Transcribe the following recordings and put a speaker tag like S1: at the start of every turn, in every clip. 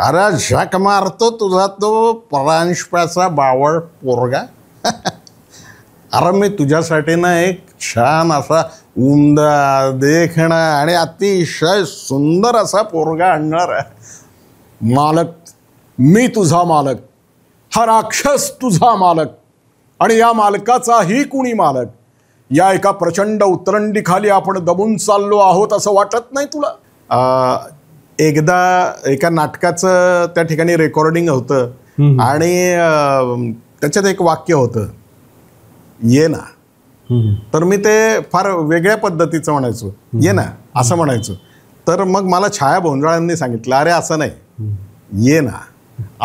S1: अरे झक मारतो तुझा तो परांशप्याचा बावळ पोरगा. अरे मी तुझ्यासाठी ना एक छान असा उमदा देखणा आणि अतिशय सुंदर असा पोरगा आणणार आहे. मालक, मी तुझा मालक, हा राक्षस तुझा मालक आणि या मालकाचाही कुणी मालक. या एका प्रचंड उतरंडीखाली आपण दबून चाललो आहोत असं वाटत नाही तुला? एकदा एका नाटकाचं त्या ठिकाणी रेकॉर्डिंग होतं आणि त्याच्यात एक वाक्य होतं, ये ना. तर मी ते फार वेगळ्या पद्धतीचं म्हणायचो, ये ना असं म्हणायचो. तर मग मला छाया भोंजाळांनी सांगितलं, अरे असं नाही, ये ना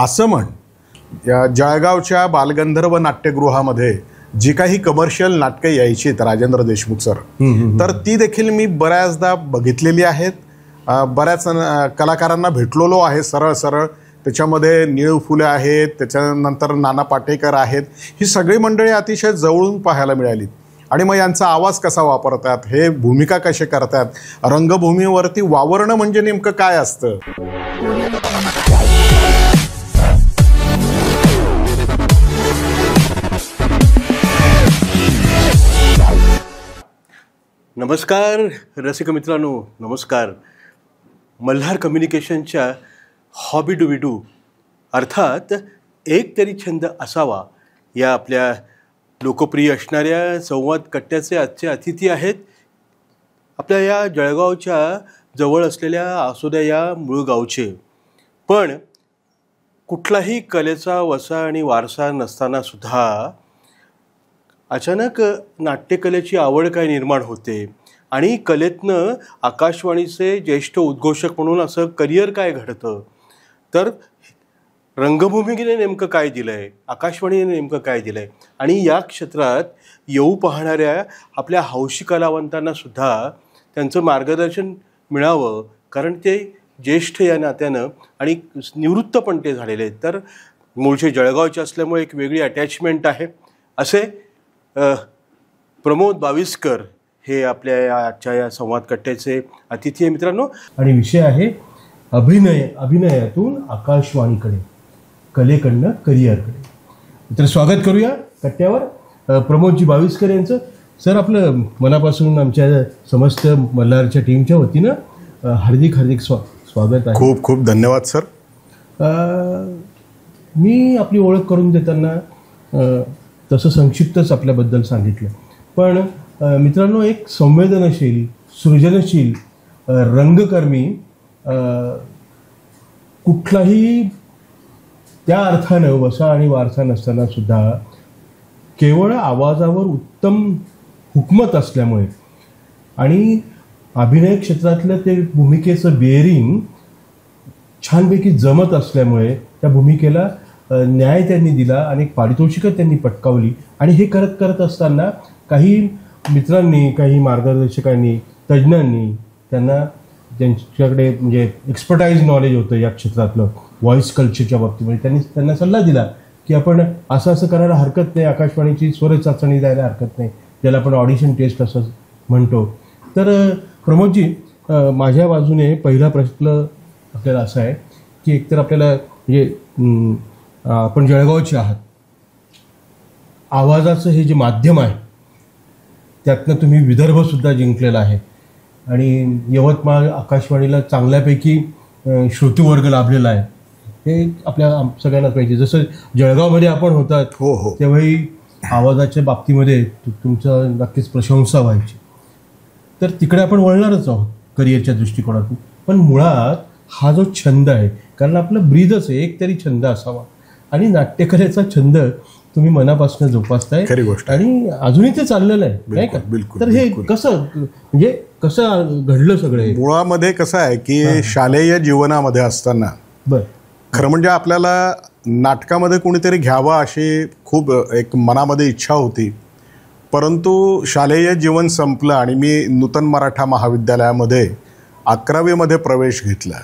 S1: असं म्हण. जळगावच्या बालगंधर्व नाट्यगृहामध्ये जी काही कमर्शियल नाटकं यायची आहेत राजेंद्र देशमुख सर, तर ती देखील मी बऱ्याचदा बघितलेली आहेत. बऱ्याच कलाकारांना भेटलेलो आहे सरळ सरळ. त्याच्यामध्ये निळू फुले आहेत, त्याच्यानंतर नाना पाटेकर आहेत. ही सगळी मंडळी अतिशय जवळून पाहायला मिळाली. आणि मग यांचा आवाज कसा वापरतात, हे भूमिका कसे करतात, रंगभूमीवरती वावरणं म्हणजे नेमकं काय असतं.
S2: नमस्कार रसिक मित्रांनो, नमस्कार. मल्हार कम्युनिकेशनच्या हॉबी डू वी डू अर्थात एक तरी छंद असावा या आपल्या लोकप्रिय असणाऱ्या संवाद कट्ट्याचे आजचे अतिथी आहेत आपल्या या जळगावच्या जवळ असलेल्या आसोद्या या मूळ गावचे. पण कुठलाही कलेचा वसा आणि वारसा नसतानासुद्धा अचानक नाट्यकलेची आवड काय निर्माण होते आणि कलेतनं आकाशवाणीचे ज्येष्ठ उद्घोषक म्हणून असं करिअर काय घडतं. तर रंगभूमीने नेमकं काय दिलं आहे, आकाशवाणीने नेमकं काय दिलं आहे आणि या क्षेत्रात येऊ पाहणाऱ्या आपल्या हौशी कलावंतांनासुद्धा त्यांचं मार्गदर्शन मिळावं, कारण ते ज्येष्ठ या नात्यानं आणि निवृत्त पण ते झालेले आहेत. तर मूळचे जळगावचे असल्यामुळे एक वेगळी अटॅचमेंट आहे. असे प्रमोद बाविस्कर हे आपल्या आजच्या या संवाद कट्ट्याचे अतिथी आहे मित्रांनो. आणि विषय आहे अभिनयातून आकाशवाणीकडे, कलेकडनं करिअरकडे. तर स्वागत करूया कट्ट्यावर प्रमोदजी बाविस्कर यांचं. सर, आपलं मनापासून आमच्या समस्त मल्हारच्या टीमच्या वतीनं हार्दिक हार्दिक स्वागत आहे.
S1: खूप खूप धन्यवाद सर.
S2: मी आपली ओळख करून देताना तसं संक्षिप्तच आपल्याबद्दल सांगितलं, पण मित्रांनो, एक संवेदनशील, सृजनशील, रंगकर्मी, कुठलाही त्या अर्थानं वसा आणि वारसा नसताना सुद्धा केवळ आवाजावर उत्तम हुकमत असल्यामुळे आणि अभिनय क्षेत्रातलं ते भूमिकेचं बेअरिंग छानपैकी जमत असल्यामुळे त्या भूमिकेला न्याय त्यांनी दिला, अनेक पारितोषिकं त्यांनी पटकावली. आणि हे करत असताना काही मित्रांनी, काही मार्गदर्शकांनी, तज्ज्ञांनी त्यांना त्यांच्याकडे म्हणजे एक्सपर्टाईज नॉलेज होतं या क्षेत्रातलं व्हॉइस कल्चरच्या बाबतीमध्ये, त्यांना सल्ला दिला की आपण असं करायला हरकत नाही, आकाशवाणीची स्वर चाचणी द्यायला हरकत नाही, ज्याला आपण ऑडिशन टेस्ट असं म्हणतो. तर प्रमोदजी, माझ्या बाजूने पहिला प्रश्न आपल्याला असा आहे की एकतर आपल्याला म्हणजे आपण जळगावचे आहात, आवाजाचं हे जे माध्यम आहे त्यातनं तुम्ही विदर्भसुद्धा जिंकलेला आहे आणि यवतमाळ आकाशवाणीला चांगल्यापैकी श्रोतृवर्ग लाभलेला आहे. हे आपल्या सगळ्यांनाच पाहिजे. जसं जळगावमध्ये आपण होतात
S1: हो
S2: तेव्हाही आवाजाच्या बाबतीमध्ये तुमचं नक्कीच प्रशंसा व्हायची. तर तिकडे आपण वळणारच आहोत करिअरच्या दृष्टिकोनातून. पण मुळात हा जो छंद आहे, कारण आपलं ब्रीदच आहे, एक तरी छंद असावा आणि नाट्यकलेचा छंद तुम्ही मनापासून जोपासताय आणि अजूनही ते चाललेलं आहे, नाही का? तर हे कसं म्हणजे कसं घडलं सगळं?
S1: मुळामध्ये कसं आहे की शालेय जीवनामध्ये असताना खरं म्हणजे आपल्याला नाटकामध्ये कोणीतरी घ्यावं अशी खूप एक मनामध्ये इच्छा होती. परंतु शालेय जीवन संपलं आणि मी नूतन मराठा महाविद्यालयामध्ये 11वीमध्ये प्रवेश घेतला.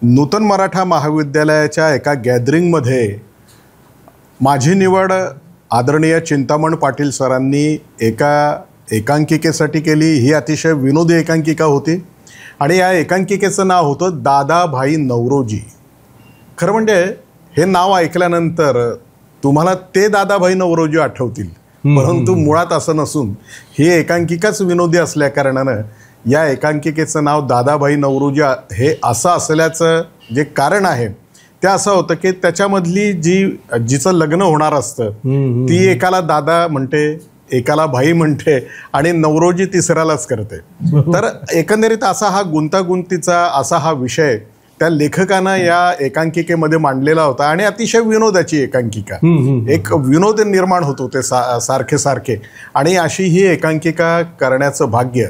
S1: नूतन मराठा महाविद्यालयाच्या एका गॅदरिंगमध्ये माझी निवड आदरणीय चिंतामण पाटील सरांनी एका एकांकिकेसाठी केली. ही अतिशय विनोदी एकांकिका होती आणि या एकांकिकेचं नाव होतं दादाभाई नवरोजी. खरं म्हणजे हे नाव ऐकल्यानंतर तुम्हाला ते दादाभाई नवरोजी आठवतील, परंतु मुळात असं नसून ही एकांकिकाच विनोदी असल्या कारणानं या एकांकिकेचं नाव दादाभाई नवरोजी हे असं असल्याचं जे कारण आहे ते असं होतं की त्याच्यामधली जिचं लग्न होणार असतं ती एकाला दादा म्हणते, एकाला भाई म्हणते आणि नवरोजी तिसऱ्यालाच करते. तर एकंदरीत असा हा गुंतागुंतीचा असा हा विषय त्या लेखकानं या एकांकिकेमध्ये मांडलेला होता आणि अतिशय विनोदाची एकांकिका, एक विनोद निर्माण होतो ते सारखे सारखे. आणि अशी ही एकांकिका करण्याचं भाग्य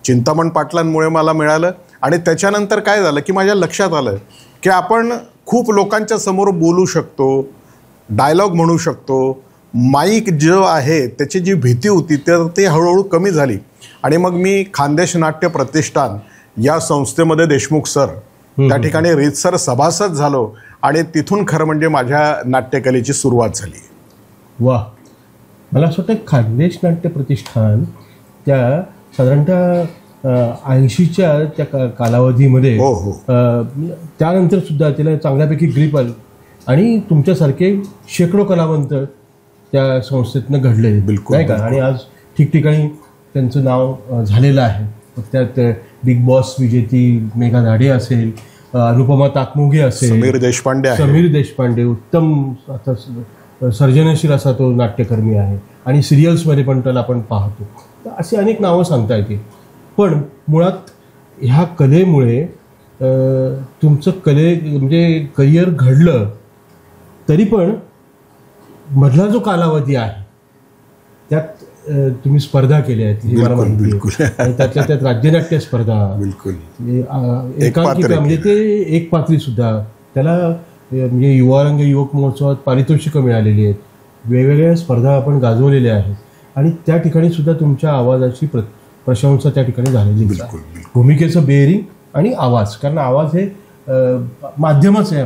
S1: चिंतामण पाटलांमुळे मला मिळालं. आणि त्याच्यानंतर काय झालं की माझ्या लक्षात आलं की आपण खूप लोकांच्या समोर बोलू शकतो, डायलॉग म्हणू शकतो, माईक जो आहे त्याची जी भीती होती तर ती हळूहळू कमी झाली. आणि मग मी खानदेश नाट्य प्रतिष्ठान या संस्थेमध्ये देशमुख सर त्या ठिकाणी रीतसर सभासद झालो आणि तिथून खरं म्हणजे माझ्या नाट्यकलेची सुरुवात झाली.
S2: वा, मला असं वाटतं खानदेश नाट्य प्रतिष्ठान त्या साधारणतः 80च्या त्या कालावधीमध्ये
S1: हो हो
S2: त्यानंतर सुद्धा त्याला चांगल्यापैकी ग्रीप आली आणि तुमच्यासारखे शेकडो कलावंत त्या संस्थेतनं घडलेले,
S1: बिलकुल
S2: नाही का. आणि आज ठिकठिकाणी त्यांचं नाव झालेलं आहे. त्यात बिग बॉस विजेती मेघा धाडे असेल, अनुपमा ताकमोगे असेल, समीर देशपांडे उत्तम आता सर्जनशील असा तो नाट्यकर्मी आहे आणि सिरियल्समध्ये पण त्याला आपण पाहतो. तर अशी अनेक नावं सांगता येतील. पण मुळात ह्या कलेमुळे तुमचं म्हणजे करिअर घडलं तरी पण मधला जो कालावधी आहे त्यात तुम्ही स्पर्धा केल्या आहेत ही मला माहिती आहे. आणि त्यातल्या त्यात राज्यनाट्य स्पर्धा,
S1: बिलकुल
S2: एकांकिका म्हणजे ते एक पात्री सुद्धा, त्याला म्हणजे युवारंग युवक महोत्सवात पारितोषिकं मिळालेली आहेत, वेगवेगळ्या स्पर्धा आपण गाजवलेल्या आहेत आणि त्या ठिकाणी सुद्धा तुमच्या आवाजाची प्रशंसा त्या ठिकाणी झालेली आहे. भूमिकेचं बेअरिंग आणि आवाज, कारण आवाज हे माध्यमच आहे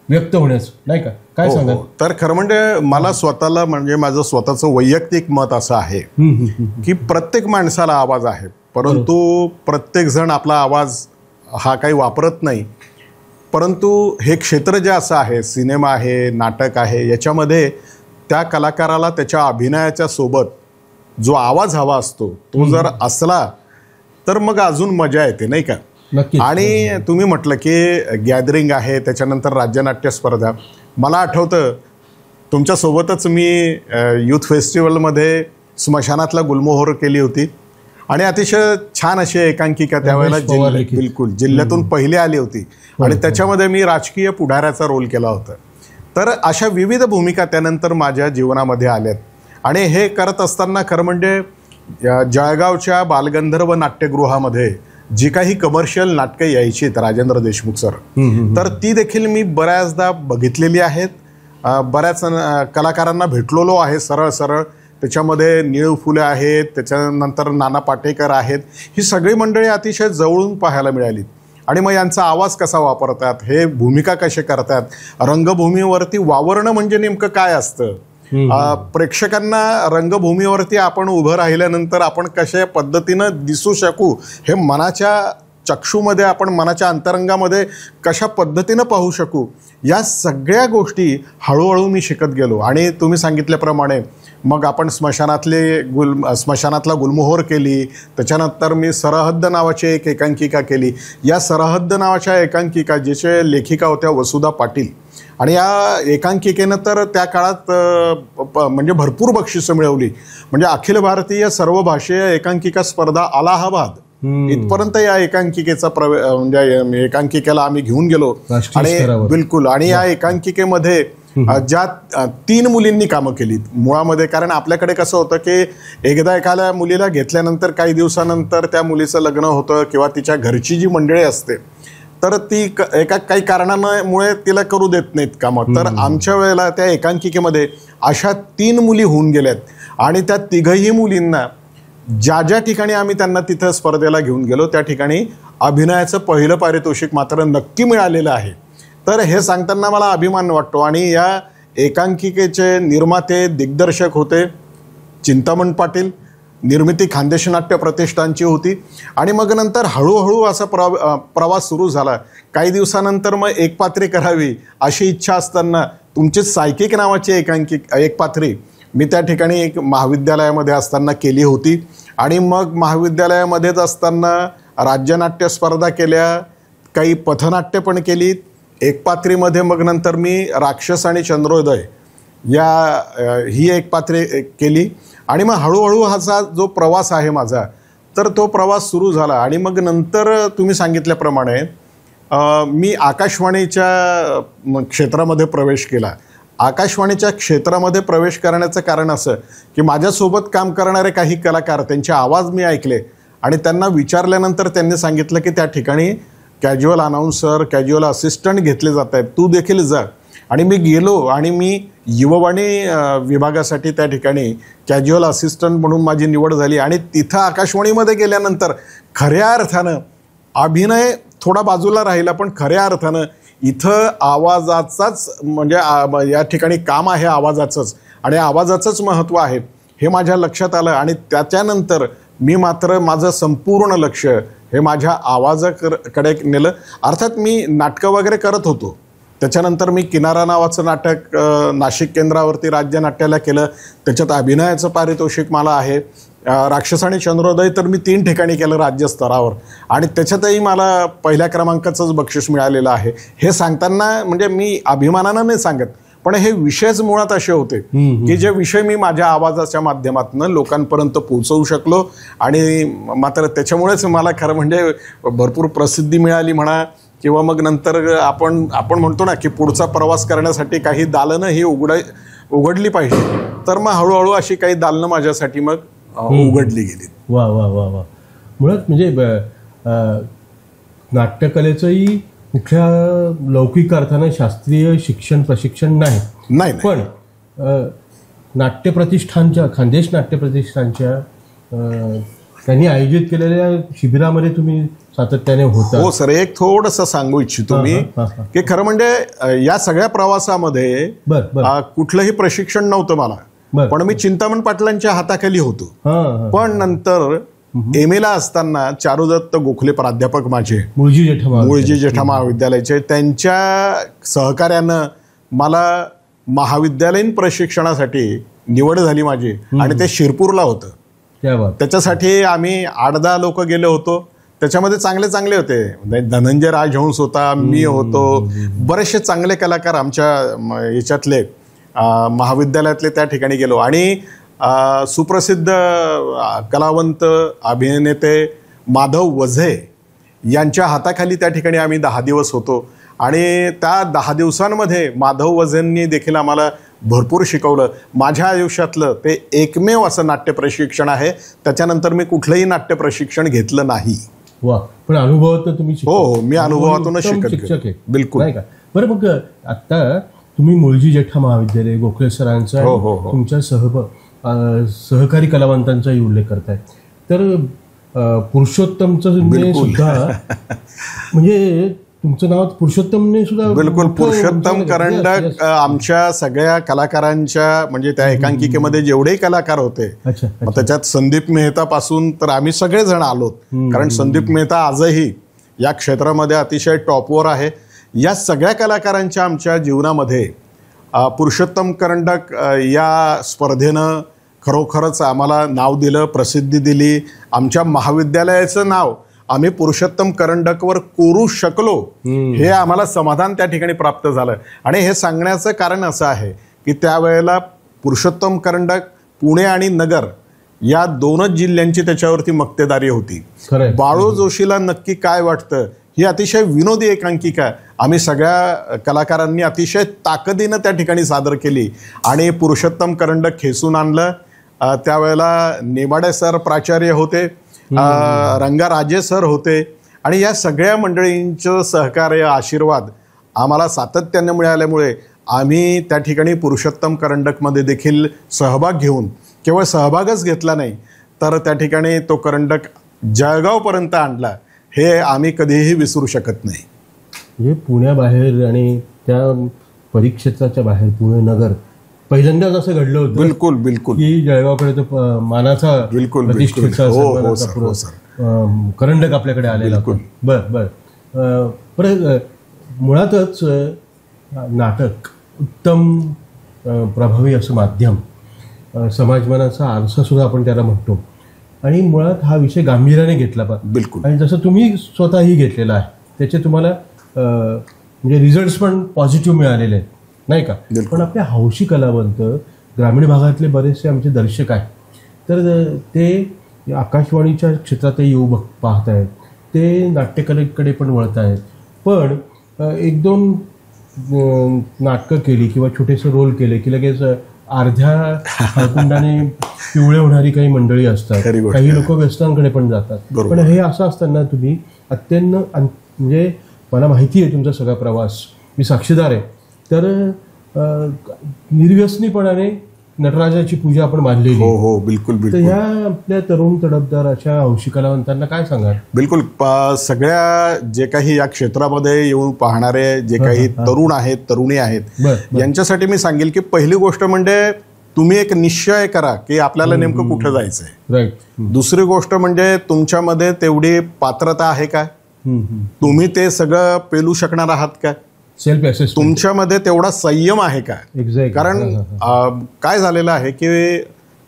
S2: व्यक्त होण्याचं, नाही का. काय सांगा.
S1: तर खरं म्हणजे मला स्वतःला म्हणजे माझं स्वतःचं वैयक्तिक मत असं आहे की प्रत्येक माणसाला आवाज आहे, परंतु प्रत्येक जण आपला आवाज हा काही वापरत नाही. परंतु हे क्षेत्र जे असं आहे, सिनेमा आहे, नाटक आहे, याच्यामध्ये त्या कलाकाराला त्याच्या अभिनयाच्या सोबत जो आवाज हवा असतो तो जर असला तर मग अजून मजा येते, नाही का. आणि तुम्ही म्हटलं की गॅदरिंग आहे, त्याच्यानंतर राज्यनाट्य स्पर्धा. मला आठवतं तुमच्यासोबतच मी यूथ फेस्टिवलमध्ये स्मशानातला गुलमोहर केली होती आणि अतिशय छान अशी एकांकिका त्यावेळेला बिलकुल जिल्ह्यातून पहिली आली होती आणि त्याच्यामध्ये मी राजकीय पुढाऱ्याचा रोल केला होता. तर अशा विविध भूमिका त्यानंतर माझ्या जीवनामध्ये आल्यात. आणि हे करत असताना खरं म्हणजे जळगावच्या बालगंधर्व नाट्यगृहामध्ये जी काही कमर्शियल नाटकं यायची आहेत राजेंद्र देशमुख सर, तर ती देखील मी बऱ्याचदा बघितलेली आहेत. बऱ्याच कलाकारांना भेटलेलो आहे सरळ सरळ. त्याच्यामध्ये निळू फुले आहेत, त्याच्यानंतर नाना पाटेकर आहेत. ही सगळी मंडळी अतिशय जवळून पाहायला मिळाली. आणि मग यांचा आवाज कसा वापरतात, हे भूमिका कसे करतात, रंगभूमीवरती वावरणं म्हणजे नेमकं काय असतं, प्रेक्षकांना रंगभूमीवरती आपण उभं राहिल्यानंतर आपण कशा पद्धतीनं दिसू शकू, हे मनाच्या चक्षूमध्ये आपण मनाच्या अंतरंगामध्ये कशा पद्धतीनं पाहू शकू, या सगळ्या गोष्टी हळूहळू मी शिकत गेलो. आणि तुम्ही सांगितल्याप्रमाणे मग आपण स्मशानातला गुलमोहर केली. त्याच्यानंतर मी सरहद्द नावाची एक एकांकिका केली. या सरहद्द नावाच्या एकांकिका जिचे लेखिका होत्या वसुधा पाटील. आणि या एकांकिकेनं तर त्या काळात म्हणजे भरपूर बक्षिसं मिळवली. म्हणजे अखिल भारतीय सर्वभाषीय एकांकिका स्पर्धा अलाहाबाद इथपर्यंत या एकांकिकेचा म्हणजे एकांकिकेला आम्ही घेऊन गेलो. आणि बिलकुल. आणि या एकांकिकेमध्ये ज्या 3 मुलींनी कामं केली मुळामध्ये, कारण आपल्याकडे कसं होतं की एकदा एखाद्या मुलीला घेतल्यानंतर काही दिवसानंतर त्या मुलीचं लग्न होतं किंवा तिच्या घरची जी मंडळी असते तर ती एका काही कारणामुळे तिला करू देत नाहीत कामं. तर आमच्या वेळेला त्या एकांकिकेमध्ये अशा 3 मुली होऊन गेल्यात. आणि त्या 3ही मुलींना ज्या ज्या ठिकाणी आम्ही त्यांना तिथं स्पर्धेला घेऊन गेलो त्या ठिकाणी अभिनयाचं पहिलं पारितोषिक मात्र नक्की मिळालेलं आहे. तर हे सांगताना मला अभिमान वाटतो. आणि या एकांकिकेचे निर्माते दिग्दर्शक होते चिंतामण पाटील. निर्मिती खानदेश नाट्य प्रतिष्ठानची होती. आणि मग नंतर हळूहळू असा प्रवास सुरू झाला. काही दिवसानंतर मग एकपात्री करावी अशी इच्छा असताना तुमचीच सायकिक नावाची एकपात्री मी त्या ठिकाणी एक महाविद्यालयामध्ये असताना केली होती. आणि मग महाविद्यालयामध्येच असताना राज्यनाट्य स्पर्धा केल्या, काही पथनाट्य पण केली एकपात्रीमध्ये. मग नंतर मी राक्षस आणि चंद्रोदय ही एकपात्रे केली. आणि मग हळूहळू हा जो प्रवास आहे माझा, तर तो प्रवास सुरू झाला. आणि मग नंतर तुम्ही सांगितल्याप्रमाणे मी आकाशवाणीच्या क्षेत्रामध्ये प्रवेश केला. आकाशवाणीच्या क्षेत्रामध्ये प्रवेश करण्याचं कारण असं की माझ्यासोबत काम करणारे काही कलाकार, त्यांचे आवाज मी ऐकले आणि त्यांना विचारल्यानंतर त्यांनी सांगितलं की त्या ठिकाणी कॅज्युअल अनाऊन्सर, कॅज्युअल असिस्टंट घेतले जात आहेत, तू देखील जा. आणि मी गेलो आणि मी युववाणी विभागासाठी त्या ठिकाणी कॅज्युअल असिस्टंट म्हणून माझी निवड झाली. आणि तिथं आकाशवाणीमध्ये गेल्यानंतर खऱ्या अर्थानं अभिनय थोडा बाजूला राहिला, पण खऱ्या अर्थानं इथं आवाजाचाच म्हणजे या ठिकाणी काम आहे आवाजाचंच, आणि आवाजाचंच महत्त्व आहे हे माझ्या लक्षात आलं. आणि त्याच्यानंतर मी मात्र माझं संपूर्ण लक्ष हे माझ्या आवाजाकडे नेलं. अर्थात मी नाटकं वगैरे करत होतो. त्याच्यानंतर मी किनारा नावाचं नाटक नाशिक केंद्रावरती राज्य नाट्याला केलं, त्याच्यात अभिनयाचं पारितोषिक मला आहे. राक्षस आणि चंद्रोदय तर मी 3 ठिकाणी केलं राज्यस्तरावर, आणि त्याच्यातही मला पहिल्या क्रमांकाचंच बक्षीस मिळालेलं आहे. हे सांगताना म्हणजे मी अभिमानानं नाही सांगत, पण हे विषयच मुळात असे होते की जे विषय मी माझ्या आवाजाच्या माध्यमातून लोकांपर्यंत पोहोचवू शकलो. आणि मात्र त्याच्यामुळेच मला खरं म्हणजे भरपूर प्रसिद्धी मिळाली म्हणा, किंवा मग नंतर आपण म्हणतो ना की पुढचा प्रवास करण्यासाठी काही दालनं ही उघडली पाहिजे. तर मग हळूहळू अशी काही दालनं माझ्यासाठी मग उघडली गेली.
S2: वा वा वा वा. मुळात म्हणजे नाट्यकलेचंही कुठल्या लौकिक अर्थानं शास्त्रीय शिक्षण प्रशिक्षण नाही, पण नाट्य प्रतिष्ठानच्या, खानदेश नाट्य प्रतिष्ठानच्या त्यांनी आयोजित केलेल्या शिबिरामध्ये तुम्ही सातत्याने होता.
S1: हो सर, एक थोडंसं सांगू इच्छितो मी की खरं म्हणजे या सगळ्या प्रवासामध्ये कुठलंही प्रशिक्षण नव्हतं मला, पण मी चिंतामण पाटलांच्या हाताखाली होतो. पण नंतर एम एला असताना चारुदत्त गोखले प्राध्यापक माझे मुळजी जेठा महाविद्यालयाचे, त्यांच्या सहकार्यानं मला महाविद्यालयीन प्रशिक्षणासाठी निवड झाली माझी, आणि ते शिरपूरला होतं. त्याच्यासाठी आम्ही 8-10 लोक गेलो होतो. त्याच्यामध्ये चांगले होते. धनंजय राजहंस होता, मी होतो, बरेचसे चांगले कलाकार आमच्या याच्यातले महाविद्यालयातले त्या ठिकाणी गेलो. आणि सुप्रसिद्ध कलावंत अभिनेते माधव वझे यांच्या हाताखाली त्या ठिकाणी आम्ही 10 दिवस होतो. आणि त्या 10 दिवसांमध्ये माधव वझेंनी देखील आम्हाला भरपूर शिकवलं. माझ्या आयुष्यातलं ते एकमेव असं नाट्य प्रशिक्षण आहे. त्याच्यानंतर मी कुठलंही नाट्य प्रशिक्षण घेतलं नाही.
S2: वा, पण अनुभवातून तुम्ही
S1: हो, मी अनुभवातूनच शिक्षक आहे. बिलकुल
S2: नाही का. बरं, मग आता तुम्ही मुळजी जेठा महाविद्यालय, गोखले सरांचा तुमच्या सहकारी कलावंतांचाही उल्लेख करताय, तर पुरुषोत्तमचं सुद्धा म्हणजे तुमचं नाव पुरुषोत्तमने सुद्धा.
S1: बिलकुल, पुरुषोत्तम करंडक आमच्या सगळ्या कलाकारांच्या म्हणजे त्या एकांकिकेमध्ये जेवढेही कलाकार होते, त्याच्यात संदीप मेहता पासून तर आम्ही सगळेजण आलोत. कारण संदीप मेहता आजही या क्षेत्रामध्ये अतिशय टॉपवर आहे. या सगळ्या कलाकारांच्या आमच्या जीवनामध्ये पुरुषोत्तम करंडक या स्पर्धेनं खरोखरच आम्हाला नाव दिलं, प्रसिद्धी दिली. आमच्या महाविद्यालयाचं नाव आम्ही पुरुषोत्तम करंडकवर कोरू शकलो हे आम्हाला समाधान त्या ठिकाणी प्राप्त झालं. आणि हे सांगण्याचं कारण असं आहे की त्यावेळेला पुरुषोत्तम करंडक पुणे आणि नगर या 2च जिल्ह्यांची त्याच्यावरती मक्तेदारी होती. बाळू जोशीला नक्की काय वाटतं ही अतिशय विनोदी एकांकिका आम्ही सगळ्या कलाकारांनी अतिशय ताकदीनं त्या ठिकाणी सादर केली आणि पुरुषोत्तम करंडक खेचून आणलं. त्यावेळेला नेमाडे सर प्राचार्य होते, रंगाराजे सर होते, आणि या सगळ्या मंडळींचं सहकार्य, आशीर्वाद आम्हाला सातत्याने मिळाल्यामुळे आम्ही त्या ठिकाणी पुरुषोत्तम करंडकमध्ये देखील सहभाग घेऊन केवळ सहभागच घेतला नाही तर त्या ठिकाणी तो करंडक जळगावपर्यंत आणला. हे आम्ही कधीही विसरू शकत नाही.
S2: म्हणजे पुण्याबाहेर आणि त्या परिक्षेत्राच्या बाहेर पुणे नगर पहिल्यांदाच असं घडलं होतं
S1: बिलकुल बिलकुल
S2: की जळगावकडे तो मानाचा
S1: बिलकुल,
S2: प्रतिष्ठेचा
S1: बिलकुल. हो, हो,
S2: सन्मानाचा
S1: सर, हो, सर.
S2: करंडक आपल्याकडे आलेला होता. बर बर परत मुळातच नाटक उत्तम प्रभावी असं माध्यम, समाजमानाचा आरसा सुद्धा आपण त्याला म्हणतो, आणि मुळात हा विषय गांभीर्याने घेतला पाहिजे.
S1: बिलकुल.
S2: आणि जसं तुम्ही स्वतःही घेतलेला आहे त्याचे तुम्हाला म्हणजे रिझल्ट्स पण पॉझिटिव्ह मिळालेले आहेत नाही का. पण आपले हौशी कलावंत ग्रामीण भागातले बरेचसे आमचे दर्शक आहेत, तर ते आकाशवाणीच्या क्षेत्रातही येऊ पाहत आहेत, ते नाट्यकलेकडे पण वळत आहेत, पण एक दोन नाटकं केली किंवा छोटेसे रोल केले की लगेच अर्ध्या कुंडाने पिवळे होणारी काही मंडळी असतात, काही लोक व्यसनांकडे पण जातात. पण हे असं असताना तुम्ही अत्यंत म्हणजे मला माहिती आहे तुमचा सगळा प्रवास, मी साक्षीदार आहे, तर निर्व्यसनीपणाने नटराजाची पूजा आपण मानलेली.
S1: हो हो बिलकुल
S2: तर
S1: बिलकुल.
S2: ह्या आपल्या तरुण तडफदार अशा हौशी कलावंतांना काय सांगाल?
S1: बिलकुल. सगळ्या जे काही या क्षेत्रामध्ये येऊन पाहणारे जे काही तरुण आहेत, तरुणी आहेत, यांच्यासाठी मी सांगेल की पहिली गोष्ट म्हणजे तुम्ही एक निश्चय करा की आपल्याला नेमकं कुठं जायचंय.
S2: राईट.
S1: दुसरी गोष्ट म्हणजे तुमच्यामध्ये तेवढी पात्रता आहे का, तुम्ही ते सगळं पेलू शकणार आहात का,
S2: सेल्फ असेसमेंट
S1: तुमच्यामध्ये तेवढा संयम आहे का. कारण काय झालेलं आहे की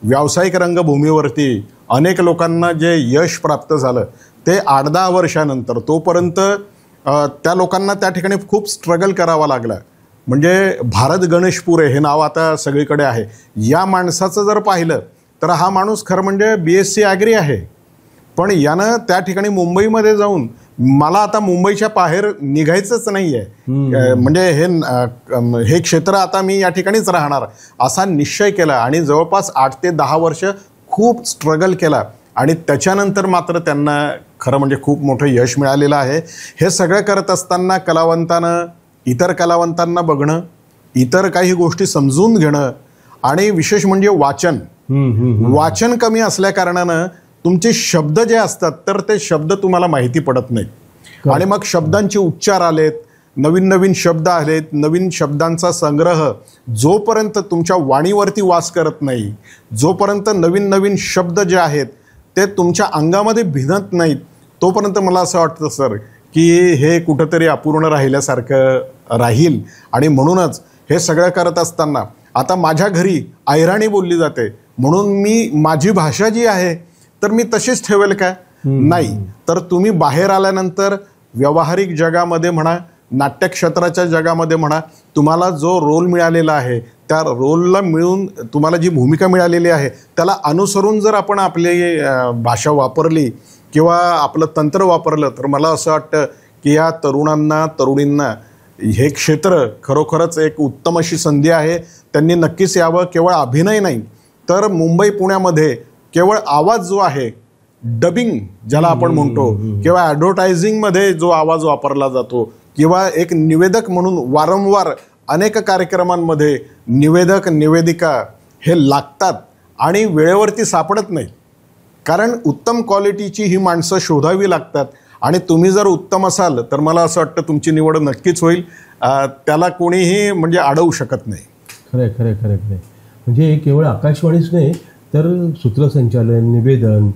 S1: व्यावसायिक रंगभूमीवरती अनेक लोकांना जे यश प्राप्त झालं ते 8-10 वर्षानंतर, तोपर्यंत त्या लोकांना त्या ठिकाणी खूप स्ट्रगल करावा लागला. म्हणजे भारत गणेश पुरे हे नाव आता सगळीकडे आहे. या माणसाचं जर पाहिलं तर हा माणूस खरं म्हणजे BSc ॲग्री आहे, पण यानं त्या ठिकाणी मुंबईमध्ये जाऊन मला आता मुंबईच्या बाहेर निघायचंच नाही आहे, म्हणजे हे क्षेत्र आता मी या ठिकाणीच राहणार असा निश्चय केला आणि जवळपास 8 ते 10 वर्ष खूप स्ट्रगल केला आणि त्याच्यानंतर मात्र त्यांना खरं म्हणजे खूप मोठं यश मिळालेलं आहे. हे सगळं करत असताना कलावंतानं इतर कलावंतांना बघणं, इतर काही गोष्टी समजून घेणं आणि विशेष म्हणजे वाचन कमी असल्या कारणानं तुमचे शब्द जे असतात तर ते शब्द तुम्हाला माहिती पडत नाहीत आणि मग शब्दांचे उच्चार आलेत, नवीन नवीन शब्द आलेत, नवीन शब्दांचा संग्रह जोपर्यंत तुमच्या वाणीवरती वास करत नाही, जोपर्यंत नवीन नवीन शब्द जे आहेत ते तुमच्या अंगामध्ये भिनत नाहीत, तोपर्यंत मला असं वाटतं सर की हे कुठंतरी अपूर्ण राहिल्यासारखं राहील. आणि म्हणूनच हे सगळं करत असताना आता माझ्या घरी अहिराणी बोलली जाते म्हणून मी माझी भाषा जी आहे तर मी तशीच ठेवेल का, नाही. तर तुम्ही बाहेर आल्यानंतर व्यावहारिक जगामध्ये म्हणा, नाट्यक्षेत्राच्या जगामध्ये म्हणा, तुम्हाला जो रोल मिळालेला आहे त्या रोलला मिळून तुम्हाला जी भूमिका मिळालेली आहे त्याला अनुसरून जर आपण आपली भाषा वापरली किंवा आपलं तंत्र वापरलं तर मला असं वाटतं की या तरुणांना, तरुणींना हे क्षेत्र खरोखरच एक उत्तम अशी संधी आहे. त्यांनी नक्कीच यावं. केवळ अभिनय नाही तर मुंबई पुण्यामध्ये केवळ आवाज जो आहे, डबिंग ज्याला आपण म्हणतो, किंवा ॲडव्हर्टायझिंगमध्ये जो आवाज वापरला जातो, किंवा एक निवेदक म्हणून वारंवार अनेक कार्यक्रमांमध्ये निवेदक निवेदिका हे लागतात आणि वेळेवरती सापडत नाही. कारण उत्तम क्वालिटीची ही माणसं शोधावी लागतात आणि तुम्ही जर उत्तम असाल तर मला असं वाटतं तुमची निवड नक्कीच होईल. त्याला कोणीही म्हणजे अडवू शकत नाही.
S2: खरं खरं खरं खरं. म्हणजे केवळ आकाशवाणीच नाही तर सूत्रसंचालन, निवेदन,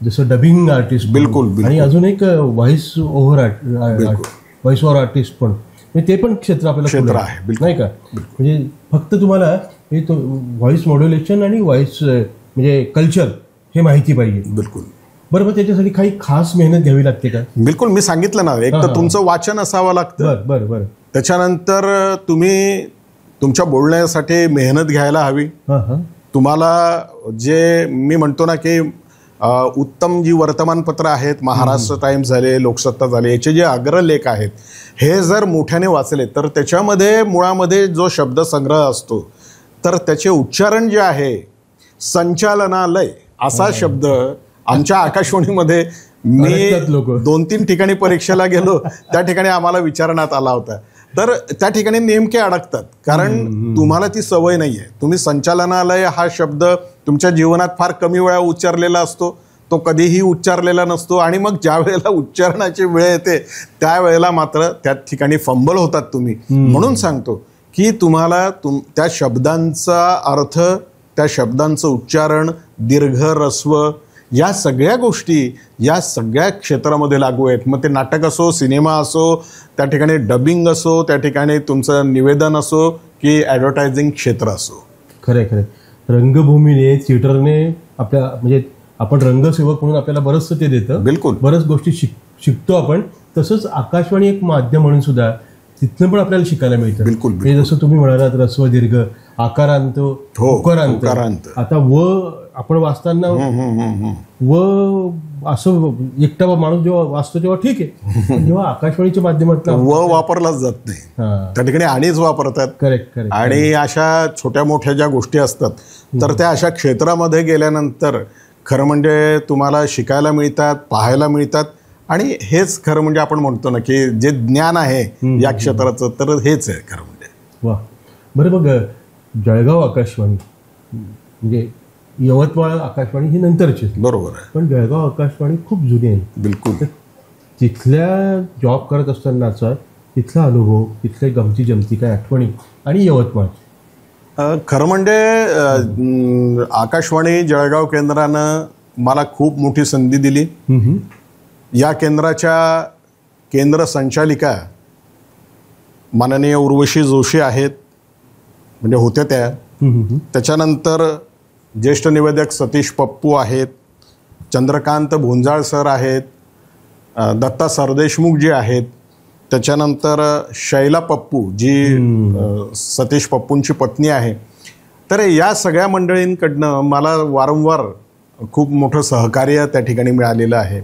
S2: जसं डबिंग आर्टिस्ट,
S1: बिलकुल,
S2: आणि अजून एक व्हॉइस ओव्हर आर्टिस्ट पण, म्हणजे ते पण क्षेत्र आपल्याला
S1: आहे
S2: नाही का. म्हणजे फक्त तुम्हाला हे तो व्हॉइस मॉड्युलेशन आणि व्हॉइस म्हणजे कल्चर हे माहिती पाहिजे.
S1: बिलकुल.
S2: बरोबर. त्याच्यासाठी काही खास मेहनत घ्यावी लागते का?
S1: बिलकुल. मी सांगितलं ना, एक तर तुमचं वाचन असावं लागतं.
S2: बरं बरं.
S1: त्याच्यानंतर तुम्ही तुमच्या बोलण्यासाठी मेहनत घ्यायला हवी. तुम्हाला जे मी म्हणतो ना की उत्तम जी वर्तमानपत्र आहेत, महाराष्ट्र टाइम्स झाले, लोकसत्ता झाले, याचे जे अग्रलेख आहेत हे जर मोठ्याने वाचले तर त्याच्यामध्ये मुळामध्ये जो शब्दसंग्रह असतो तर त्याचे उच्चारण जे आहे, संचालनालय असा शब्द आमच्या आकाशवाणीमध्ये मी 2-3 ठिकाणी परीक्षेला गेलो, त्या ठिकाणी आम्हाला विचारण्यात आला होता. तर त्या ठिकाणी नेमके अडकतात कारण तुम्हाला ती सवय नाही आहे. तुम्ही संचालनालय हा शब्द तुमच्या जीवनात फार कमी वेळा उच्चारलेला असतो, तो कधीही उच्चारलेला नसतो आणि मग ज्या वेळेला उच्चारणाची वेळ येते त्यावेळेला मात्र त्या ठिकाणी फंबल होतात तुम्ही. म्हणून सांगतो की तुम्हाला त्या शब्दांचा अर्थ, त्या शब्दांचं उच्चारण, दीर्घ, ऱ्हस्व, या सगळ्या गोष्टी या सगळ्या क्षेत्रामध्ये लागू आहेत. मग ते नाटक असो, सिनेमा असो, त्या ठिकाणी डबिंग असो, त्या ठिकाणी तुमचं निवेदन असो, की ॲडव्हर्टायझिंग क्षेत्र असो.
S2: खरं खरं. रंगभूमीने, थिएटरने आपल्या म्हणजे आपण रंगसेवक म्हणून आपल्याला बरंचसं ते देतं.
S1: बिलकुल.
S2: बऱ्याच गोष्टी शिकतो आपण. तसंच आकाशवाणी एक माध्यम म्हणून सुद्धा तिथनं पण आपल्याला शिकायला मिळतं.
S1: बिलकुल.
S2: हे जसं तुम्ही म्हणालात ऱ्हस्व, दीर्घ, आकारांत, उकारांत. आता व आपण वाचताना व असं एकटा माणूस जेव्हा वाचतो तेव्हा ठीक आहे, पण जेव्हा आकाशवाणीच्या माध्यमातून
S1: व वापरलाच जात नाही, त्या ठिकाणी आणीच वापरतात.
S2: करेक्ट.
S1: आणि अशा छोट्या मोठ्या ज्या गोष्टी असतात तर त्या अशा क्षेत्रामध्ये गेल्यानंतर खरं म्हणजे तुम्हाला शिकायला मिळतात, पाहायला मिळतात. आणि हेच खरं म्हणजे आपण म्हणतो ना की जे ज्ञान आहे या क्षेत्राचं, तर हेच आहे खरं म्हणजे.
S2: वा. बरं, बघ, जळगाव आकाशवाणी म्हणजे यवतमाळ आकाशवाणी ही नंतरची.
S1: बरोबर आहे.
S2: पण जळगाव आकाशवाणी खूप जुनी आहे.
S1: बिलकुल.
S2: तिथल्या जॉब करत असतानाचा तिथला अनुभव, तिथल्या गमती जमती, काय आठवणी, आणि यवतमाळ.
S1: खरं म्हणजे आकाशवाणी जळगाव केंद्रानं मला खूप मोठी संधी दिली. या केंद्राच्या केंद्र संचालिका माननीय उर्वशी जोशी आहेत, म्हणजे होत्या त्या. त्याच्यानंतर ज्येष्ठ निवेदक सतीश पप्पू आहेत, चंद्रकांत भोंजाळ सर आहेत, दत्ता सरदेशमुख जी आहेत, त्याच्यानंतर शैला पप्पू जी सतीश पप्पूंची पत्नी आहे. तर या सगळ्या मंडळींकडनं मला वारंवार खूप मोठं सहकार्य त्या ठिकाणी मिळालेलं आहे.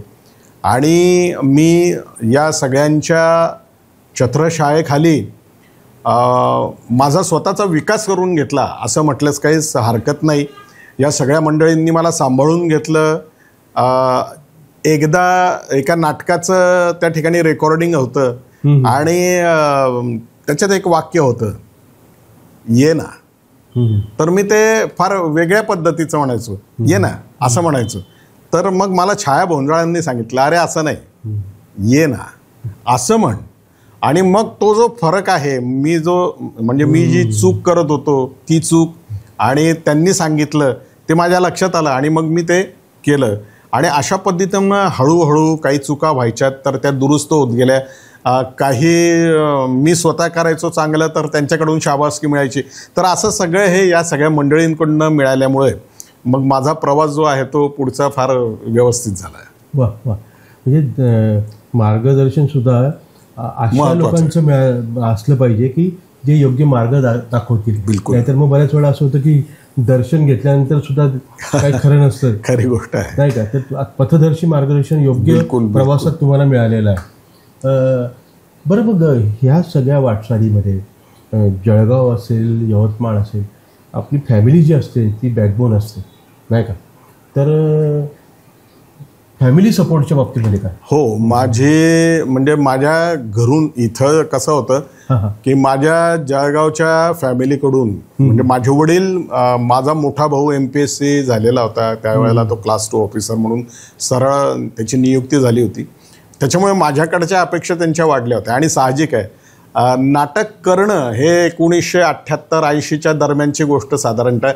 S1: आणि मी या सगळ्यांच्या छत्रछायेखाली माझा स्वतःचा विकास करून घेतला असं म्हटलंच काहीच हरकत नाही. या सगळ्या मंडळींनी मला सांभाळून घेतलं. एकदा एका नाटकाचं त्या ठिकाणी रेकॉर्डिंग होतं आणि त्याच्यात एक वाक्य होतं, ये ना. तर मी ते फार वेगळ्या पद्धतीचं म्हणायचो, ये ना असं म्हणायचो. तर मग मला छाया भोंजाळांनी सांगितलं, अरे असं नाही, ये ना असं म्हण. आणि मग तो जो फरक आहे, मी जी चूक करत होतो ती चूक, आणि त्यांनी सांगितलं ते माझ्या लक्षात आलं आणि मग मी ते केलं. आणि अशा पद्धतीनं हळूहळू काही चुका व्हायच्यात तर त्या दुरुस्त होत गेल्या. काही मी स्वतः करायचो चांगलं तर त्यांच्याकडून शाबासकी मिळायची. तर असं सगळं हे या सगळ्या मंडळींकडून मिळाल्यामुळे मग माझा प्रवास जो आहे तो पुढचा फार व्यवस्थित झाला आहे.
S2: वा वा. म्हणजे मार्गदर्शन सुद्धा अशा लोकांचं असलं पाहिजे की जे योग्य मार्ग दाखवतील.
S1: बिलकुल.
S2: नाहीतर मग बऱ्याच वेळा असं होतं की दर्शन घेतल्यानंतर सुद्धा काही खरं नसतं.
S1: खरी गोष्ट आहे,
S2: नाही का? तर पथदर्शी मार्गदर्शन योग्य प्रवासात तुम्हाला मिळालेलं आहे. बरं, मग ह्या सगळ्या वाटचालीमध्ये जळगाव असेल, यवतमाळ असेल, आपली फॅमिली जी असते ती बॅकबोन असते, नाही का? तर फॅमिली सपोर्टच्या बाबतीमध्ये काय?
S1: हो, म्हणजे माझ्या घरून इथं कसं होतं की माझ्या जळगावच्या फॅमिलीकडून म्हणजे माझे वडील, माझा मोठा भाऊ MPSC झालेला होता त्यावेळेला, तो क्लास 2 ऑफिसर म्हणून सरळ त्याची नियुक्ती झाली होती. त्याच्यामुळे माझ्याकडच्या अपेक्षा त्यांच्या वाढल्या होत्या. आणि साहजिक आहे, नाटक करणं हे 1978-80च्या दरम्यानची गोष्ट साधारणतः.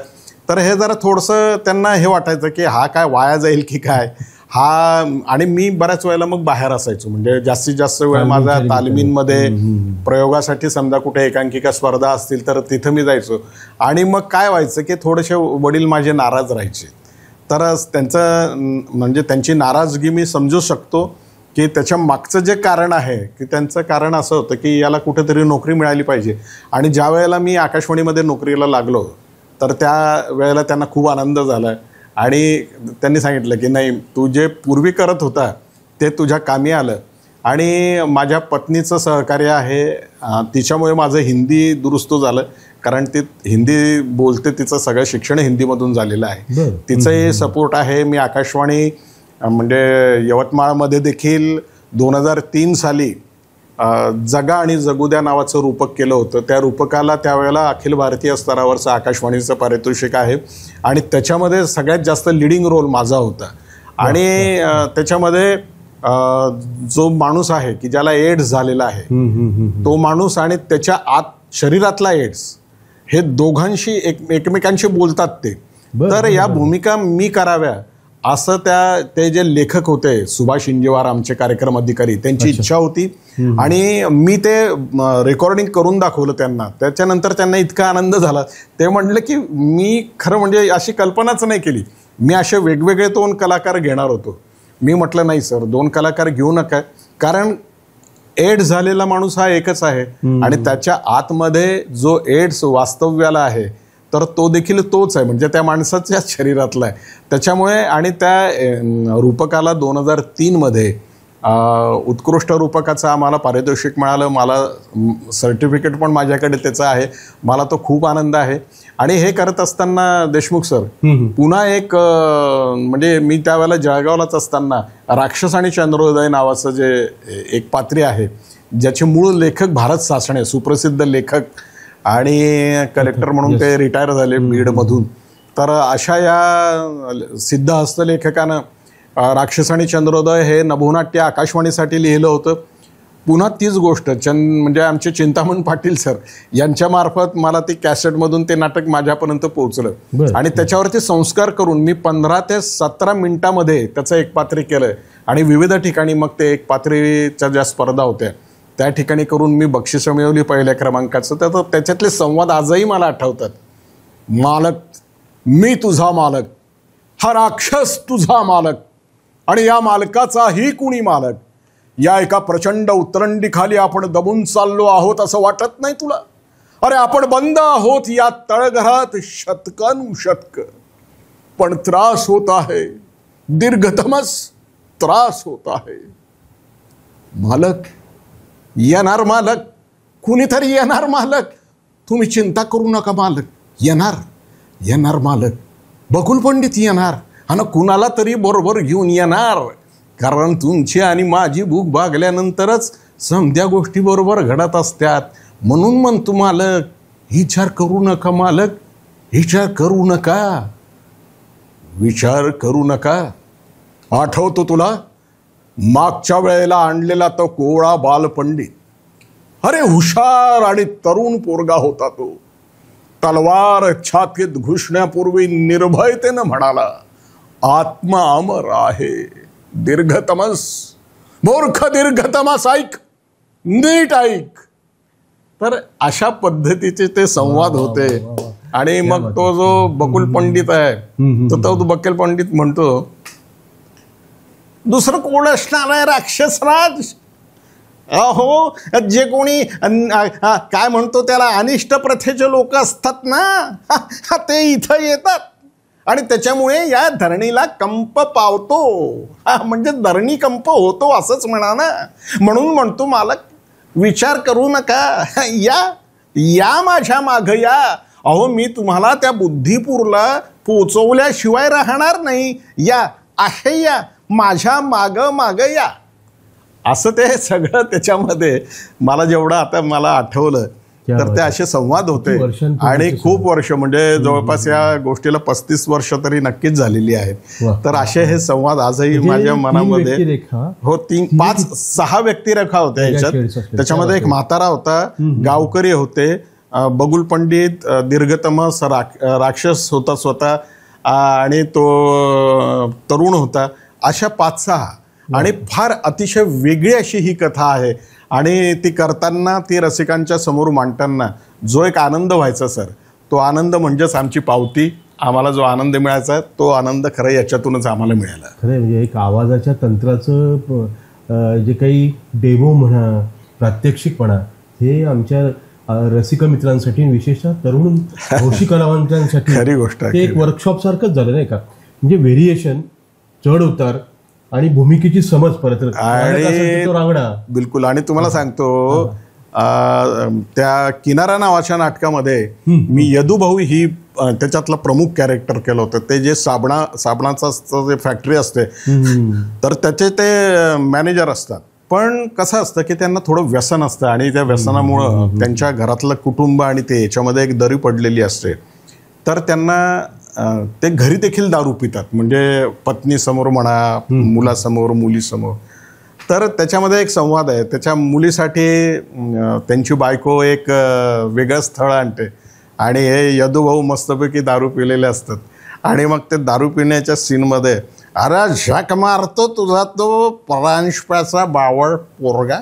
S1: तर हे जरा थोडंसं त्यांना हे वाटायचं की हा काय वाया जाईल की काय हा. आणि मी बऱ्याच वेळेला मग बाहेर असायचो, म्हणजे जास्तीत जास्त वेळ माझ्या तालमींमध्ये प्रयोगासाठी, समजा कुठे एकांकिका स्पर्धा असतील तर तिथं मी जायचो. आणि मग काय व्हायचं की थोडेसे वडील माझे नाराज राहायचे. तर म्हणजे त्यांची नाराजगी मी समजू शकतो की त्याच्या मागचं जे कारण आहे की त्यांचं कारण असं होतं की याला कुठेतरी नोकरी मिळाली पाहिजे. आणि ज्या वेळेला मी आकाशवाणीमध्ये नोकरीला लागलो तर त्या वेळेला त्यांना खूप आनंद झाला आणि त्यांनी सांगितलं की नाही, तू जे पूर्वी करत होता ते तुझ्या कामी आलं. आणि माझ्या पत्नीचं सहकार्य आहे, तिच्यामुळे माझं हिंदी दुरुस्त झालं, कारण ती हिंदी बोलते, तिचं सगळं शिक्षण हिंदीमधून झालेलं आहे. तिचंही सपोर्ट आहे. मी आकाशवाणी म्हणजे यवतमाळमध्ये देखील 2003 साली जगा आणि जगू द्या नावाचं रूपक केलं होतं. त्या रूपकाला त्यावेळेला अखिल भारतीय स्तरावरचं आकाशवाणीचं पारितोषिक आहे आणि त्याच्यामध्ये सगळ्यात जास्त लिडिंग रोल माझा होता. आणि त्याच्यामध्ये जो माणूस आहे की ज्याला एड्स झालेला आहे तो माणूस आणि त्याच्या आत शरीरातला एड्स हे दोघांशी एकमेकांशी बोलतात ते. तर या भूमिका मी कराव्या असं ते जे लेखक होते सुभाष इंजेवार आमचे कार्यक्रम अधिकारी, त्यांची इच्छा होती आणि मी ते रेकॉर्डिंग करून दाखवलं त्यांना. त्याच्यानंतर त्यांना इतका आनंद झाला, ते म्हटलं की मी खरं म्हणजे अशी कल्पनाच नाही केली, मी असे वेगवेगळे 2 कलाकार घेणार होतो. मी म्हटलं नाही सर, 2 कलाकार घेऊ नका, कारण एड्स झालेला माणूस हा एकच आहे आणि त्याच्या आतमध्ये जो एड्स वास्तव्याला आहे तर तो देखील तोच आहे, म्हणजे त्या माणसाच्या शरीरातला आहे. त्याच्यामुळे आणि त्या रूपकाला 2003 मध्ये उत्कृष्ट रूपकाचं आम्हाला पारितोषिक मिळालं. मला सर्टिफिकेट पण माझ्याकडे त्याचं आहे. मला तो खूप आनंद आहे. आणि हे करत असताना देशमुख सर पुन्हा एक म्हणजे मी त्यावेळेला जळगावलाच असताना राक्षस आणि चंद्रोदय नावाचं जे एक पात्री आहे, ज्याचे मूळ लेखक भारत सासणे, सुप्रसिद्ध लेखक आणि कलेक्टर म्हणून ते रिटायर झाले बीडमधून. तर अशा या सिद्ध हस्तलेखकानं राक्षस आणि चंद्रोदय हे नभोनाट्य आकाशवाणीसाठी लिहिलं होतं. पुन्हा तीच गोष्ट म्हणजे आमचे चिंतामण पाटील सर यांच्यामार्फत मला ती कॅसेटमधून ते नाटक माझ्यापर्यंत पोहोचलं आणि त्याच्यावरती संस्कार करून मी 15 ते 17 मिनिटामध्ये त्याचं एक पात्री केलं आणि विविध ठिकाणी मग ते एक पात्रीच्या ज्या स्पर्धा होत्या त्या ठिकाणी करून मी बक्षिसं मिळवली पहिल्या क्रमांकाचं. तर त्याच्यातले संवाद आजही मला आठवतात. मालक, मी तुझा मालक, हा राक्षस तुझा मालक आणि या मालकाचाही कुणी मालक. या एका प्रचंड उतरंडीखाली आपण दबून चाललो आहोत असं वाटत नाही तुला? अरे आपण बंद आहोत या तळघरात शतकानुशतक, पण त्रास होत आहे, दीर्घतमस त्रास होत आहे. मालक येणार, मालक कुणीतरी येणार, मालक तुम्ही चिंता करू नका, मालक येणार मालक. बकुल पंडित येणार आणि कुणाला तरी बरोबर घेऊन येणार, कारण तुमची आणि माझी भूक भागल्यानंतरच समध्या गोष्टी बरोबर घडत असतात. म्हणून म्हणतो मालक, विचार करू नका मालक, विचार करू नका. आठवतो तुला मागच्या वेळेला आणलेला तो कोवळा बालपंडित? अरे हुशार आणि तरुण पोरगा होता तो. तलवार छातीत घुसण्यापूर्वी निर्भयतेनं म्हणाला, आत्मा अमर आहे. दीर्घतमस, मूर्ख दीर्घतमस, ऐक, नीट ऐक. तर अशा पद्धतीचे ते संवाद होते. आणि मग तो जो बकुल पंडित आहे तर तो बकुल पंडित म्हणतो, दुसरं कोण असणार आहे राक्षसराज? अहो जे कोणी काय म्हणतो त्याला अनिष्ट प्रथेचे लोक असतात ना, ते इथं येतात आणि त्याच्यामुळे या धरणीला कंप पावतो. म्हणजे धरणी कंप होतो असंच म्हणा ना. म्हणून म्हणतो मालक, विचार करू नका, या माझ्या माग या. अहो मी तुम्हाला त्या बुद्धिपूरला पोचवल्याशिवाय राहणार नाही. या आहे, या माझ्या माग या. असं ते सगळं त्याच्यामध्ये मला जेवढं आता मला आठवलं तर ते असे संवाद होते. आणि खूप वर्ष म्हणजे जवळपास या गोष्टीला 35 वर्ष तरी नक्कीच झालेली आहेत. तर असे हे संवाद आजही माझ्या मनामध्ये हो. 5-6 व्यक्तिरेखा होत्या ह्याच्यात. त्याच्यामध्ये एक म्हातारा होता, गावकरी होते, बकुल पंडित, दीर्घतमस, राक्षस होता स्वतः आणि तो तरुण होता. अशा 5-6 आणि फार अतिशय वेगळी अशी ही कथा आहे. आणि ती करताना, ती रसिकांच्या समोर मांडताना जो एक आनंद व्हायचा सर, तो आनंद म्हणजेच आमची पावती. आम्हाला जो आनंद मिळायचा तो आनंद खरं याच्यातूनच आम्हाला मिळाला.
S2: खरं म्हणजे एक आवाजाच्या तंत्राचं जे काही डेमो म्हणा, प्रात्यक्षिक म्हणा, हे आमच्या रसिक मित्रांसाठी, विशेषतः तरुण हौशी कलावंतांसाठी
S1: खरी गोष्ट आहे.
S2: एक वर्कशॉप सारखंच झालं नाही का? म्हणजे व्हेरिएशन, चढ उतार आणि भूमिकेची समज परत रांगडा.
S1: बिलकुल. आणि तुम्हाला सांगतो, त्या किनारा नावाच्या नाटकामध्ये मी यदुभाऊ ही त्याच्यातला प्रमुख कॅरेक्टर केलं होतं. ते जे साबणाचं जे फॅक्टरी असते तर त्याचे ते मॅनेजर असतात. पण कसं असतं की त्यांना थोडं व्यसन असतं आणि त्या व्यसनामुळं त्यांच्या घरातलं कुटुंब आणि ते याच्यामध्ये एक दरी पडलेली असते. तर त्यांना ते घरी देखील दारू पितात, म्हणजे पत्नीसमोर म्हणा, मुलासमोर, मुलीसमोर. तर त्याच्यामध्ये एक संवाद आहे. त्याच्या मुलीसाठी त्यांची बायको एक वेगळं स्थळ आणते आणि हे यदुभाऊ मस्तपैकी दारू पिलेले असतात आणि मग ते दारू पिण्याच्या सीनमध्ये अरे झक मारतो तुझा तो परांजप्याचा बावळ पोरगा.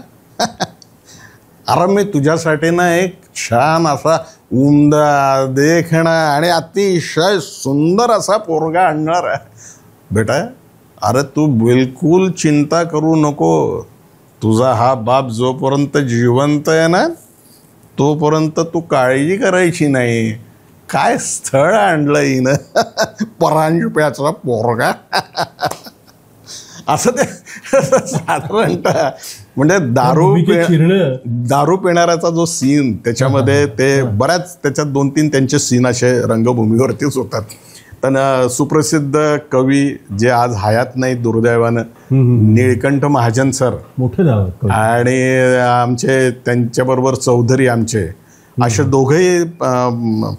S1: अरे मी तुझ्यासाठी ना एक छान असा उमदा देखणा आणि अतिशय सुंदर असा पोरगा आणणार आहे बेटा. अरे तू बिलकुल चिंता करू नको. तुझा हा बाप जोपर्यंत जिवंत आहे ना तोपर्यंत तू काळजी करायची नाही. काय स्थळ आणलं हिनं परांजप्याचा पोरगा. असं ते साधारणतः म्हणजे दारू पिणाऱ्याचा जो सीन त्याच्यामध्ये ते बऱ्याच त्याच्यात 2-3 त्यांचे सीन असे रंगभूमीवरतीच होतात. तर सुप्रसिद्ध कवी जे आज हयात नाही दुर्दैवानं, निळकंठ महाजन सर
S2: मोठे नाव
S1: आणि आमचे त्यांच्याबरोबर चौधरी आमचे असे दोघंही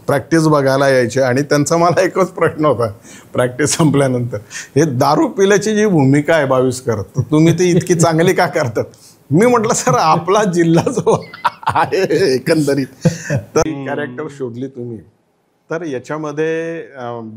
S1: प्रॅक्टिस बघायला यायचे आणि त्यांचा मला एकच प्रश्न होता प्रॅक्टिस संपल्यानंतर, हे दारू पिल्याची जी भूमिका आहे भाविस्कर तर तुम्ही ती इतकी चांगली का करतात. मी म्हटलं सर आपला जिल्हा जो आहे एकंदरीत तर कॅरेक्टर शोधली तुम्ही. तर याच्यामध्ये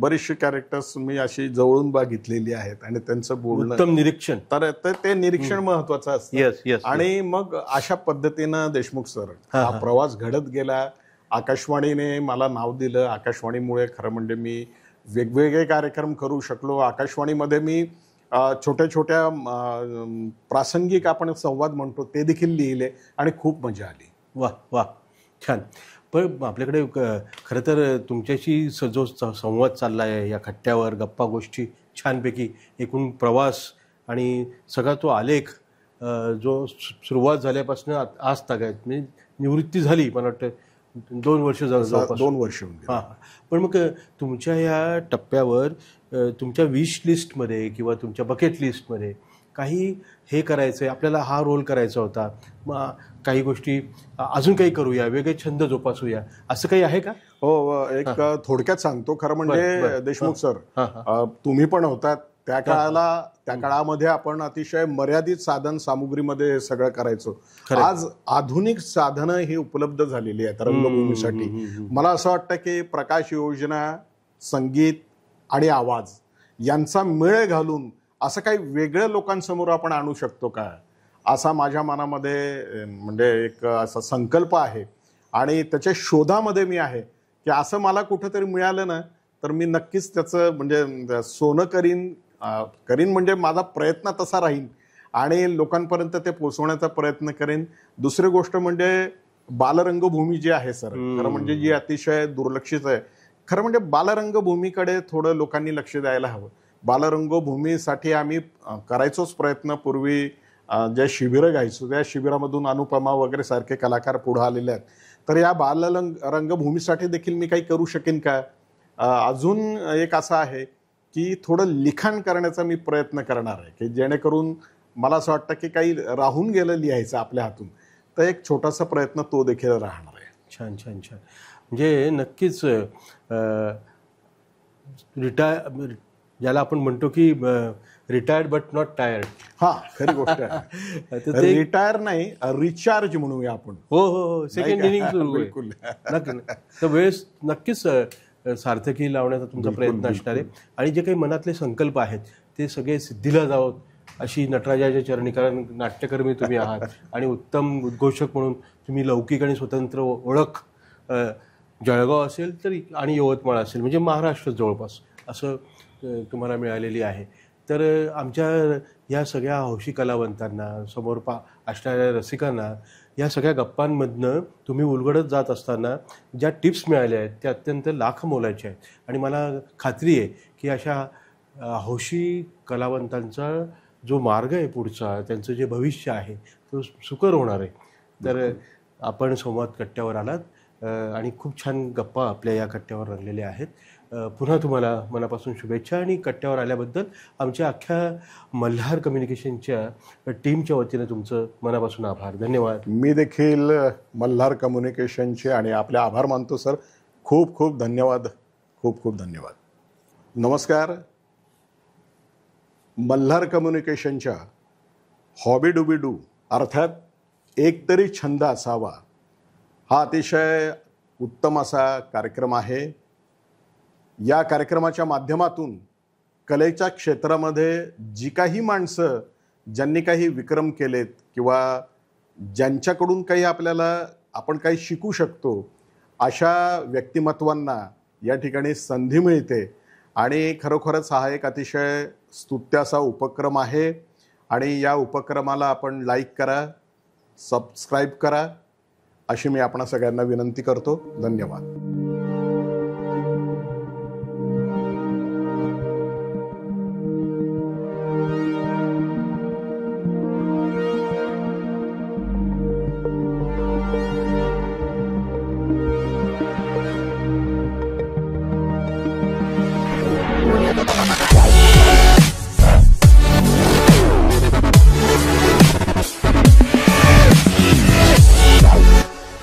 S1: बरीचशी कॅरेक्टर्स मी अशी जवळून बघितलेली आहेत आणि त्यांचं बोलणं
S2: उत्तम निरीक्षण.
S1: तर ते निरीक्षण महत्वाचं असतं. आणि मग अशा पद्धतीनं देशमुख सर हा प्रवास घडत गेला. आकाशवाणीने मला नाव दिलं. आकाशवाणीमुळे खरं म्हणजे मी वेगवेगळे कार्यक्रम करू शकलो. आकाशवाणीमध्ये मी छोट्या छोट्या प्रासंगिक आपण संवाद म्हणतो ते देखील लिहिले आणि खूप मजा आली.
S2: वा वा छान. पण आपल्याकडे खरं तर तुमच्याशी जो संवाद चालला आहे या खट्ट्यावर गप्पा गोष्टी छानपैकी एकूण प्रवास आणि सगळा तो आलेख जो सुरुवात झाल्यापासून आज तागायत म्हणजे निवृत्ती झाली मला वाटतं 2 वर्ष जवळपास
S1: 2 वर्ष.
S2: हां. पण मग तुमच्या या टप्प्यावर तुमच्या विश लिस्टमध्ये किंवा तुमच्या बकेट लिस्टमध्ये काही हे करायचं आहे आपल्याला हा रोल करायचा होता मग काही गोष्टी अजून काही करूया वेगळे छंद जोपासूया असं काही आहे का.
S1: हो एक थोडक्यात सांगतो. खरं म्हणजे देशमुख सर तुम्ही पण होतात त्या काळामध्ये आपण अतिशय मर्यादित साधन सामुग्रीमध्ये हे सगळं करायचो. आज आधुनिक साधनं ही उपलब्ध झालेली आहेत रंगभूमीसाठी. मला असं वाटतं की प्रकाश योजना संगीत आणि आवाज यांचा मेळ घालून असं काही वेगळं लोकांसमोर आपण आणू शकतो का असा माझ्या मनामध्ये म्हणजे एक असा संकल्प आहे आणि त्याच्या शोधामध्ये मी आहे की असं मला कुठंतरी मिळालं ना तर मी नक्कीच त्याचं म्हणजे सोनं करीन म्हणजे माझा प्रयत्न तसा राहील आणि लोकांपर्यंत ते पोचवण्याचा प्रयत्न करेन. दुसरी गोष्ट म्हणजे बालरंगभूमी जी आहे सर खरं म्हणजे जी अतिशय दुर्लक्षित आहे. खरं म्हणजे बालरंगभूमीकडे थोडं लोकांनी लक्ष द्यायला हवं. बालरंगभूमीसाठी आम्ही करायचोच प्रयत्न. पूर्वी ज्या शिबिरं घ्यायचो त्या शिबिरामधून अनुपमा वगैरे सारखे कलाकार पुढे आलेले आहेत. तर या रंगभूमीसाठी देखील मी काही करू शकेन का. अजून एक असं आहे की थोडं लिखाण करण्याचा मी प्रयत्न करणार आहे की जेणेकरून मला असं वाटतं की काही राहून गेलं लिहायचं आपल्या हातून तर एक छोटासा प्रयत्न तो देखील राहणार आहे.
S2: छान छान छान. म्हणजे नक्कीच ज्याला आपण म्हणतो की रिटायर्ड बट नॉट टायर्ड.
S1: हा खरी गोष्ट आहे. रिटायर नाही रिचार्ज म्हणूया आपण.
S2: हो हो हो सेकंड इनिंग बिलकुल. तर वेळ नक्कीच सार्थकी लावण्याचा तुमचा प्रयत्न असणार आहे आणि जे काही मनातले संकल्प आहेत ते सगळे सिद्धीला जावं अशी नटराजाच्या चरणी. कारण नाट्यकर्मी तुम्ही आहात आणि उत्तम उद्घोषक म्हणून तुम्ही लौकिक आणि स्वतंत्र ओळख जळगाव असेल तरी आणि यवतमाळ असेल म्हणजे महाराष्ट्र जवळपास असं तुम्हाला मिळालेली आहे. तर आमच्या या सगळ्या हौशी कलावंतांना समोर असणाऱ्या रसिकांना या सगळ्या गप्पांमधनं तुम्ही उलगडत जात असताना ज्या टिप्स मिळाल्या आहेत त्या अत्यंत लाख मोलाच्या आहेत आणि मला खात्री आहे की अशा हौशी कलावंतांचा जो मार्ग आहे पुढचा त्यांचं जे भविष्य आहे तो सुकर होणार आहे. तर आपण संवाद कट्ट्यावर आलात आणि खूप छान गप्पा आपल्या या कट्ट्यावर रंगलेल्या आहेत. पुन्हा तुम्हाला मनापासून शुभेच्छा आणि कट्ट्यावर आल्याबद्दल आमच्या अख्ख्या मल्हार कम्युनिकेशनच्या टीमच्या वतीने तुमचं मनापासून आभार. धन्यवाद.
S1: मी देखील मल्हार कम्युनिकेशनचे आणि आपले आभार मानतो सर. खूप खूप धन्यवाद. खूप खूप धन्यवाद. नमस्कार. मल्हार कम्युनिकेशनच्या हॉबी डुबी डू अर्थात एक तरी छंद असावा हा अतिशय उत्तम असा कार्यक्रम आहे. या कार्यक्रमाच्या माध्यमातून कलेच्या क्षेत्रामध्ये जी काही माणसं ज्यांनी काही विक्रम केलेत किंवा ज्यांच्याकडून काही आपण काही शिकू शकतो अशा व्यक्तिमत्वांना या ठिकाणी संधी मिळते. आणि खरोखरच हा एक अतिशय स्तुत्य असा उपक्रम आहे. आणि या उपक्रमाला आपण लाईक करा, सबस्क्राईब करा अशी मी आपणा सगळ्यांना विनंती करतो. धन्यवाद.